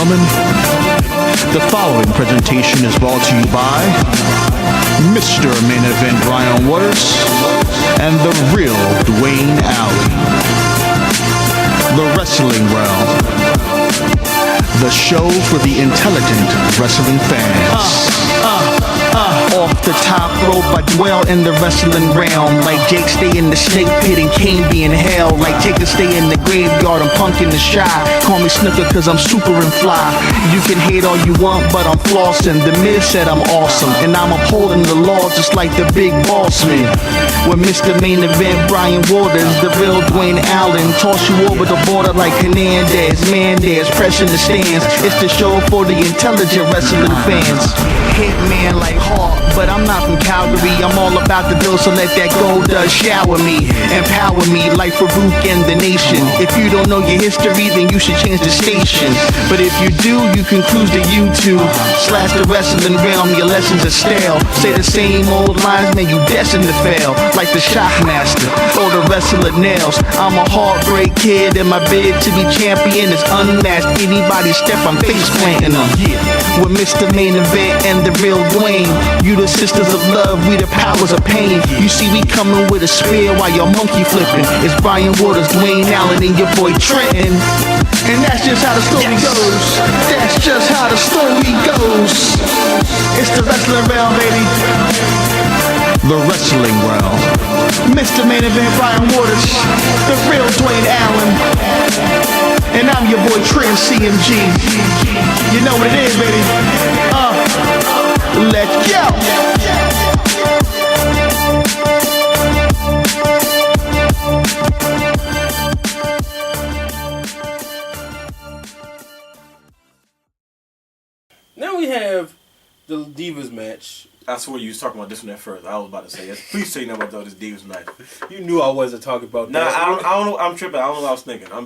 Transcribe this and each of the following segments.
gentlemen, the following presentation is brought to you by Mr. Main Event Brian Waters and the real Dwayne Alley. The Wrestling Wrealm, the show for the intelligent wrestling fans. Off the top rope, I dwell in the wrestling realm. Like Jake stay in the snake pit and Kane be in hell. Like Taker stay in the graveyard and Punk in the shy. Call me Snooker cause I'm super and fly. You can hate all you want, but I'm flossing. The Miz said I'm awesome, and I'm upholding the law just like the big boss man. With Mr. Main Event Brian Waters, the real Dwayne Allen, toss you over the border like Hernandez, Mandez, pressing the stands. It's the show for the intelligent wrestling fans. Hitman like Hawk, but I'm not from Calgary. I'm all about the bill, so let that gold dust shower me, empower me like Farouk and the nation. If you don't know your history, then you should change the station. But if you do, you can cruise to YouTube / the Wrestling Wrealm. Your lessons are stale. Say the same old lines, man, you destined to fail. Like the Shockmaster or the Wrestler Nails. I'm a heartbreak kid, and my bid to be champion is unmatched. Anybody step, I'm face planting them. With Mr. Main Event and the real Dwayne, you the sisters of love, we the powers of pain. You see we coming with a spear while you're monkey flipping. It's Brian Waters, Dwayne Allen, and your boy Trenton. And that's just how the story goes. That's just how the story goes. It's the Wrestling Wrealm, baby. The Wrestling Wrealm. Mr. Main Event Brian Waters, the real Dwayne Allen. And I'm your boy Trent CMG. You know what it is, baby. Let's go. Now we have the Divas match. I swear you was talking about this one at first. I was about to say, yes, please say nothing about this Divas match. You knew I wasn't talking about Nah, that. I don't know. I'm tripping. I don't know what I was thinking. I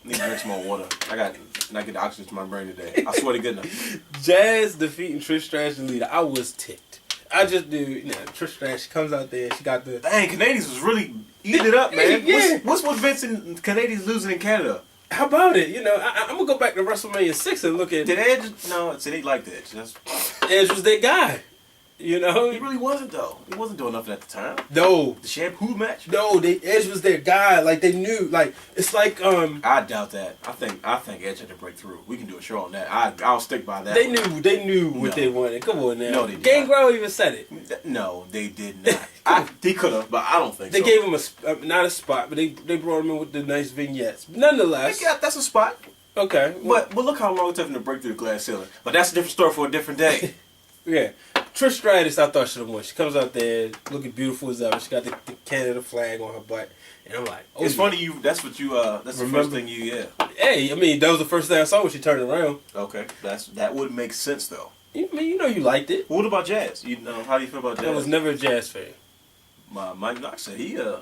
need to drink some more water. I get the oxygen to my brain today. I swear to goodness. Jazz defeating Trish Stratus and Lita. I was ticked. I just do. You know, Trish Stratus, she comes out there. She got the. Dang, Canadians was really eating it up, man. Yeah. What's with Vince and Canadians losing in Canada? How about it? You know, I'm gonna go back to WrestleMania 6 and look at. Did Edge? No, see, they liked Edge. Edge was their guy. You know, He really wasn't though. He wasn't doing nothing at the time. no, The shampoo match? no. Edge was their guy. Like they knew. Like it's like I doubt that. I think Edge had to break through. We can do a show on that. I'll stick by that. They knew what No. they wanted. Come on now. No, they did Gangrel even said it. No, they did not. They could have, but I don't think They so. gave him not a spot, but they brought him in with the nice vignettes. But nonetheless, Yeah, that's a spot. okay. But look how long it took him to break through the glass ceiling. But that's a different story for a different day. Yeah. Trish Stratus, I thought should have won. She comes out there looking beautiful as ever. She got the Canada flag on her butt. And I'm like, oh. It's funny that's the first thing yeah. Hey, I mean, that was the first thing I saw when she turned around. Okay. that would make sense though. You know you liked it. What about Jazz? You know, how do you feel about Jazz? I was never a Jazz fan. Mike Knox said yeah.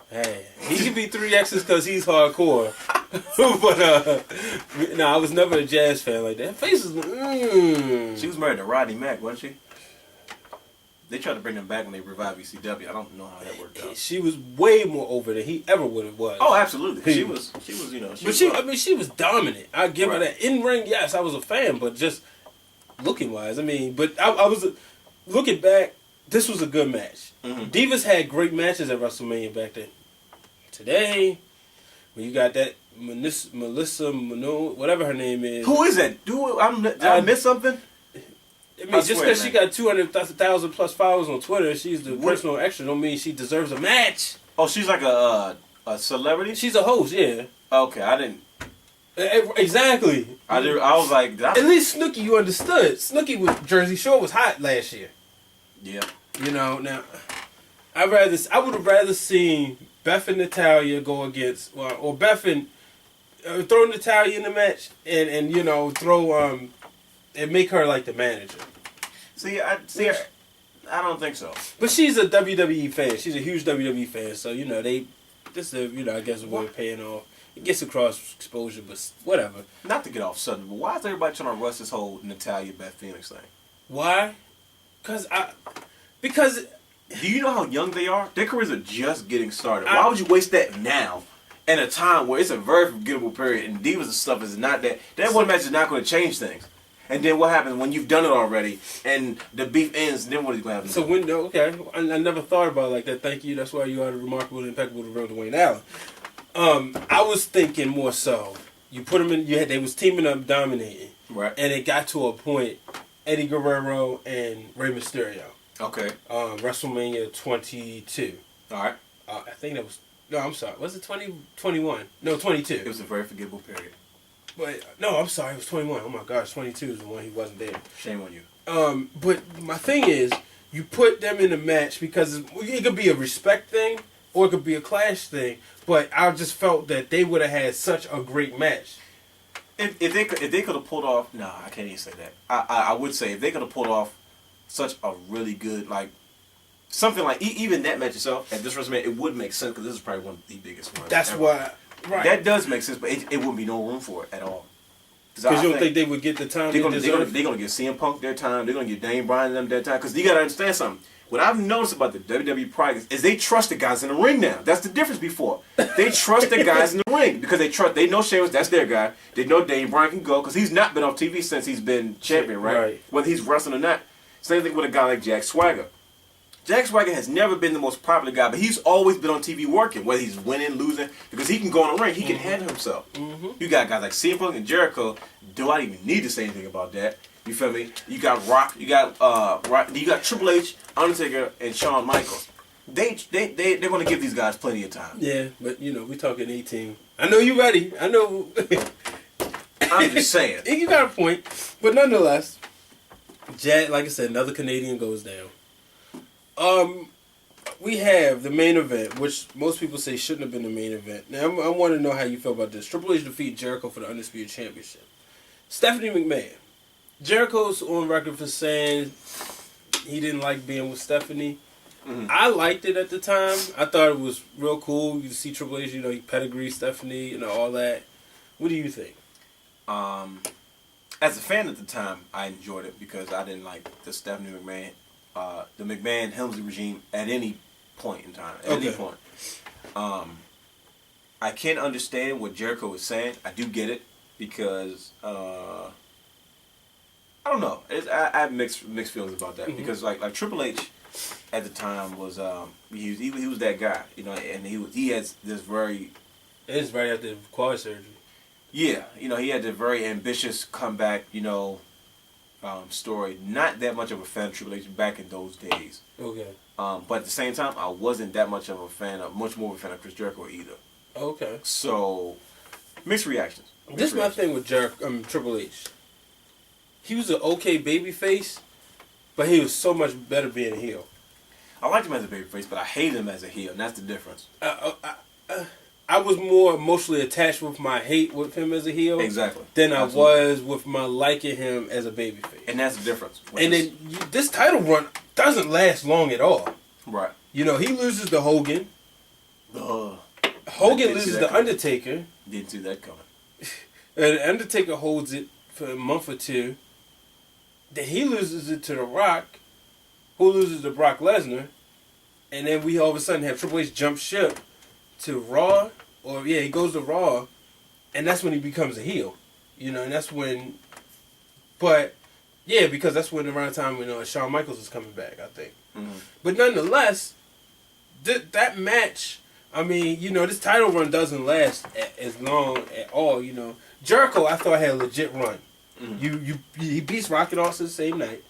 Hey, he could be 3X's because he's hardcore. But, no, I was never a Jazz fan like that. Her face is, She was married to Rodney Mack, wasn't she? They tried to bring him back when they revived ECW. I don't know how that worked out. She was way more over than he ever would have was. Oh, absolutely. She was, you know. She was dominant. I give her that. In ring, yes, I was a fan, but just looking wise, I mean, but I was looking back. This was a good match. Mm-hmm. Divas had great matches at WrestleMania back then. Today, when you got that Melissa Mano, whatever her name is. Who is that? Did I miss something? I mean, just because she got 200,000 plus followers on Twitter, she's the personal extra. Don't mean she deserves a match. Oh, she's like a celebrity. She's a host, yeah. Okay, I didn't. Exactly. I was like, at least Snooki, you understood. Snooki with Jersey Shore was hot last year. Yeah. You know, now I would have rather seen Beth and Natalya go against, or Beth and throw Natalya in the match and you know throw and make her like the manager. I don't think so. But she's a WWE fan. She's a huge WWE fan. So you know I guess we're paying off. It gets across exposure, but whatever. Not to get off sudden, but why is everybody trying to rush this whole Natalya Beth Phoenix thing? Why? Because do you know how young they are? Their careers are just getting started. Why would you waste that now in a time where it's a very forgettable period, and Divas and stuff is not that. That one match is not going to change things. And then what happens when you've done it already, and the beef ends? Then what is going to happen? So when okay, I never thought about it like that. Thank you. That's why you are the remarkable and impeccable, the real Dwayne Allen. I was thinking more so. You put them in. They was teaming up, dominating, right? And it got to a point. Eddie Guerrero and Rey Mysterio. Okay. WrestleMania 22. All right. I think that was. No, I'm sorry. Was it 2021? No, 22. It was a very forgettable period. But no, I'm sorry. It was 21. Oh my gosh, 22 is the one he wasn't there. Shame on you. But my thing is, you put them in a match because it could be a respect thing or it could be a clash thing. But I just felt that they would have had such a great match. If they could have pulled off, no, I can't even say that. I would say if they could have pulled off such a really good something like even that match itself at this WrestleMania, it would make sense because this is probably one of the biggest ones. That's ever. why, right? That does make sense, but it wouldn't be no room for it at all. Because you don't think they would get the time they're gonna give CM Punk their time. They're gonna give Daniel Bryan them their time. Because you gotta understand something. What I've noticed about the WWE product is they trust the guys in the ring now. That's the difference before. They trust the guys in the ring because they know Sheamus, that's their guy. They know Daniel Bryan can go because he's not been on TV since he's been champion, right? Whether he's wrestling or not. Same thing with a guy like Jack Swagger. Jack Swagger has never been the most popular guy, but he's always been on TV working, whether he's winning, losing, because he can go in the ring. He can handle himself. You got guys like CM Punk and Jericho. Do I even need to say anything about that? You feel me? You got Rock. You got you got Triple H, Undertaker, and Shawn Michaels. They're going to give these guys plenty of time. Yeah, but we talking 18. I know you ready. I know. I'm just saying. You got a point, but nonetheless, Jack, like I said, another Canadian goes down. We have the main event, which most people say shouldn't have been the main event. Now, I want to know how you feel about this. Triple H defeat Jericho for the Undisputed Championship. Stephanie McMahon. Jericho's on record for saying he didn't like being with Stephanie. Mm-hmm. I liked it at the time. I thought it was real cool. You see Triple H, he pedigree Stephanie, all that. What do you think? As a fan at the time, I enjoyed it because I didn't like the Stephanie McMahon, the McMahon-Helmsley regime at any point in time. At any point. I can't understand what Jericho was saying. I do get it because I don't know. I have mixed feelings about that because like Triple H at the time was he was that guy, and he has this very. It is right after quad surgery. Yeah, he had a very ambitious comeback, story. Not that much of a fan of Triple H back in those days. Okay. But at the same time, I wasn't that much more of a fan of Chris Jericho either. Okay. So, mixed reactions. This is my thing with Triple H. He was an okay babyface, but he was so much better being a heel. I liked him as a babyface, but I hated him as a heel, and that's the difference. I was more emotionally attached with my hate with him as a heel, than I was with my liking him as a babyface. And that's the difference. And then this title run doesn't last long at all. Right. He loses to Hogan. Hogan loses to Undertaker. Didn't see that coming. And Undertaker holds it for a month or two. Then he loses it to The Rock, who loses to Brock Lesnar. And then we all of a sudden have Triple H jump ship to Raw. He goes to Raw. And that's when he becomes a heel. And that's when... But, yeah, because that's when around the time when Shawn Michaels is coming back, I think. Mm-hmm. But nonetheless, that match... this title run doesn't last as long at all, Jericho, I thought, had a legit run. Mm-hmm. He beats Rocket Austin the same night.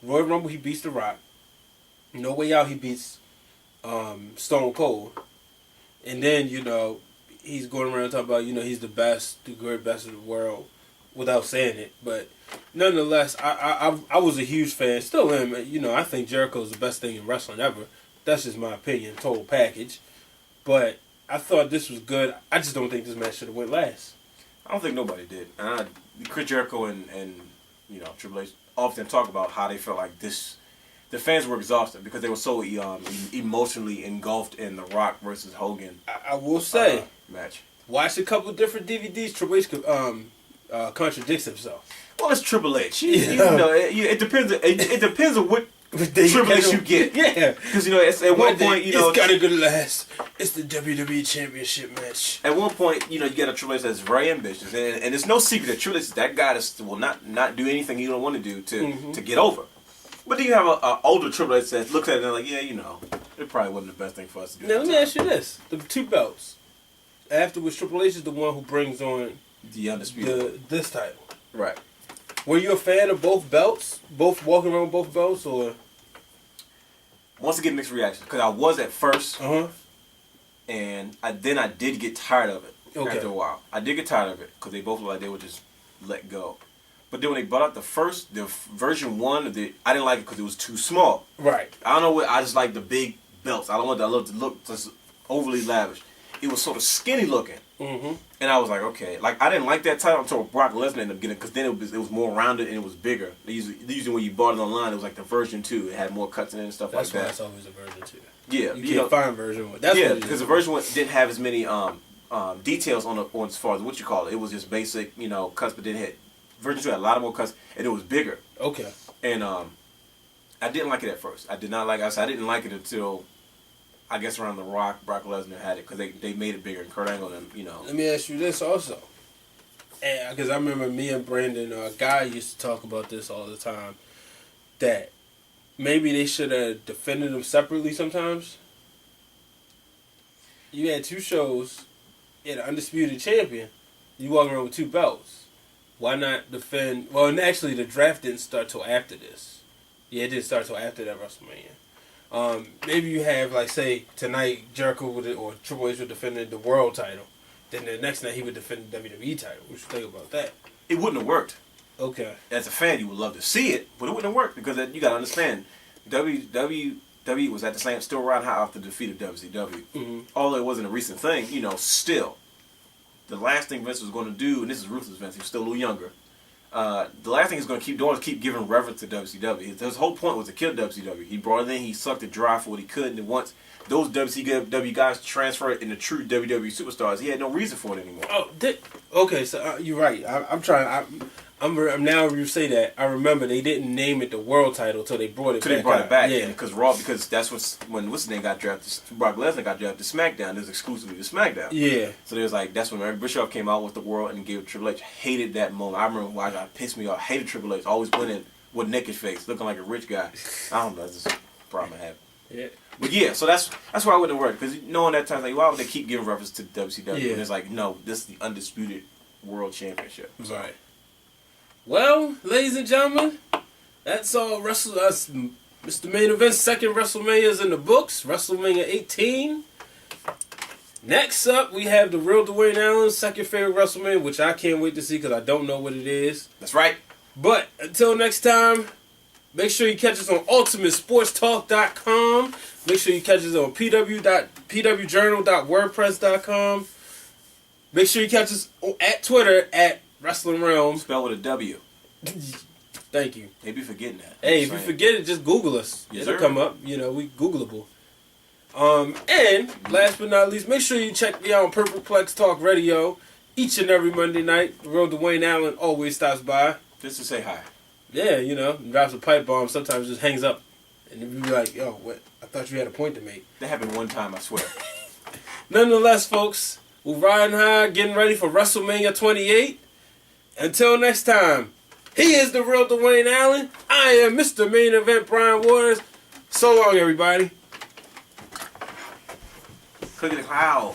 Royal Rumble, he beats The Rock. No Way Out, he beats Stone Cold. And then, he's going around talking about, he's the best, the great best of the world, without saying it. But nonetheless, I was a huge fan, still am. I think Jericho's the best thing in wrestling ever. That's just my opinion, total package. But I thought this was good. I just don't think this match should have went last. I don't think nobody did. Chris Jericho and Triple H often talk about how they felt like this. The fans were exhausted because they were so emotionally engulfed in the Rock versus Hogan. I will say match. Watch a couple different DVDs. Triple H contradicts himself. Well, it's Triple H. It depends. It depends on what Triple H you get. Yeah. Because, at one point, it's gotta go last. It's the WWE Championship match. At one point, you get a Triple H that's very ambitious. And it's no secret that Triple H is that guy that will not do anything he don't want to do to get over. But then you have an older Triple H that looks at it and like, it probably wasn't the best thing for us to do. Now, let me ask you this. The 2 belts. Afterwards, Triple H is the one who brings on the Undisputed. This title. Right. Were you a fan of both belts? Both walking around with both belts? Or? Once again, mixed reaction. Because I was at first. Uh-huh. And then I did get tired of it after a while. I did get tired of it because they both looked like they would just let go. But then when they brought out the version 1, I didn't like it because it was too small. Right. I don't know what, I just like the big belts. I don't want that to look just overly lavish. It was sort of skinny looking. Mm-hmm. And I was like, okay. Like, I didn't like that title until Brock Lesnar ended up getting it because then it was more rounded and it was bigger. Usually when you bought it online, it was like the version 2. It had more cuts in it and stuff like that. That's why it's always a version 2. Yeah. You can't find version 1. Because the version 1 didn't have as many details on as far as what you call it. It was just basic, cuts, but then it had version 2 had a lot of more cuts, and it was bigger. Okay. And I didn't like it at first. I did not like it. I didn't like it until, I guess, around The Rock, Brock Lesnar had it, because they made it bigger, and Kurt Angle and, Let me ask you this also. Because I remember me and Brandon, Guy used to talk about this all the time, that maybe they should have defended them separately sometimes. You had 2 shows, you had an undisputed champion, you walk around with 2 belts. Why not defend? Well, and actually, the draft didn't start till after this. Yeah, it didn't start till after that WrestleMania. Maybe you have, like, say, tonight, Jericho or Triple H would defend the world title. Then the next night, he would defend the WWE title. What you think about that? It wouldn't have worked. Okay. As a fan, you would love to see it, but it wouldn't have worked because you got to understand, WWE was at the same, still riding high off the defeat of WCW. Mm-hmm. Although it wasn't a recent thing, still. The last thing Vince was going to do, and this is ruthless Vince, he was still a little younger, the last thing he's going to keep doing is keep giving reverence to WCW. His whole point was to kill WCW. He brought it in, he sucked it dry for what he could, and then once those WCW guys transferred into true WWE superstars, he had no reason for it anymore. Oh, okay, so you're right. I'm now you say that, I remember they didn't name it the world title until they brought it back. Yeah, because that's when what's his name got drafted. Brock Lesnar got drafted to SmackDown. It was exclusively to SmackDown. Yeah. So there's that's when Eric Bischoff came out with the world and gave Triple H. Hated that moment. I remember watching it pissed me off. Hated Triple H. Always winning with naked face, looking like a rich guy. I don't know. That's just a problem I have. Yeah. But yeah, so that's why I wouldn't work, because knowing that time, why would they keep giving reference to WCW? Yeah. And it's like, no, this is the undisputed world championship. Right. Well, ladies and gentlemen, that's all. Mr. Main Event's second WrestleMania is in the books. WrestleMania 18. Next up, we have the real Dwayne Allen's second favorite WrestleMania, which I can't wait to see because I don't know what it is. That's right. But until next time, make sure you catch us on UltimateSportsTalk.com. Make sure you catch us on pwjournal.wordpress.com. Make sure you catch us at Twitter at Wrestling Wrealm. Spelled with a W. Thank you. Maybe forgetting that. Hey, if you forget it, just Google us. Yes, It'll sir. come up. We Googleable. And last but not least, make sure you check me out on Purpleplex Talk Radio each and every Monday night. The real Dwayne Allen always stops by. Just to say hi. Yeah, drops a pipe bomb. Sometimes just hangs up, and you be like, "Yo, what? I thought you had a point to make." That happened one time, I swear. Nonetheless, folks, we're riding high, getting ready for WrestleMania 28. Until next time, he is the real Dwayne Allen. I am Mr. Main Event Brian Waters. So long, everybody. Look at the cloud.